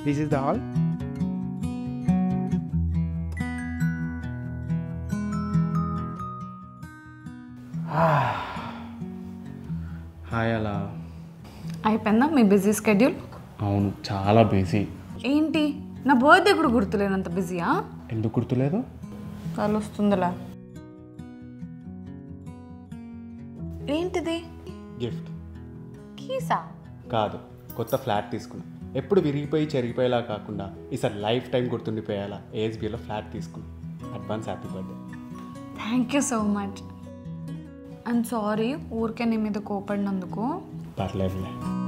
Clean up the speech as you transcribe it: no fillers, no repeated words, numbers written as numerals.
This is the hall. Hi అలా. అయిపోయిందా మీ busy schedule? అవును, చాలా బిజీ. ఏంటి నా బర్త్డే కూడా గుర్తులేనంత బిజీయా? ఎందుకు గుర్తులేదు? కలుస్తుందిలా. ఏంటిది? గిఫ్ట్. కీసా? కాదు, కొత్త ఫ్లాట్ తీసుకున్నా. ఎప్పుడు విరిగిపోయి చెరిగిపోయేలా కాకుండా ఈసారి లైఫ్ టైం గుర్తుండిపోయేలా ఏఎస్బీలో ఫ్లాట్ తీసుకున్నా. Advance happy birthday. Thank you so much. I'm sorry ఊరికే నీ మీద కోపడినందుకు. పర్లేదులే.